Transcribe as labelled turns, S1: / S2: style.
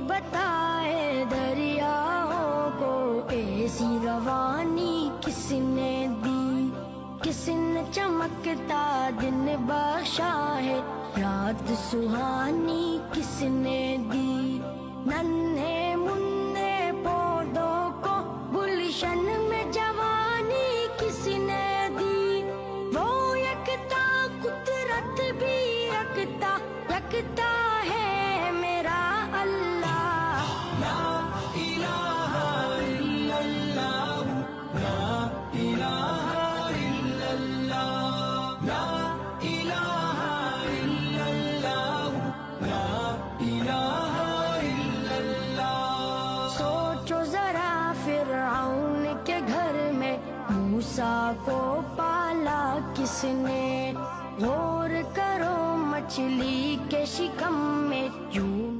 S1: بتائے دریاؤں کو ایسی روانی کس نے دی، کس نے چمکتا دن بخشا ہے، رات سہانی کس نے دی، ننھے منھے پودوں کو گلشن میں جوانی کس نے دی، وہ یکتا قدرت بھی یکتا یکتا ہے میرا اللہ۔
S2: لا الہ الا اللہ، لا الہ الا اللہ، لا الہ الا اللہ، لا الہ الا اللہ۔
S1: سوچو ذرا فرعون کے گھر میں موسیٰ کو پالا کس نے، غور کرو مچھلی کے شکم میں یوں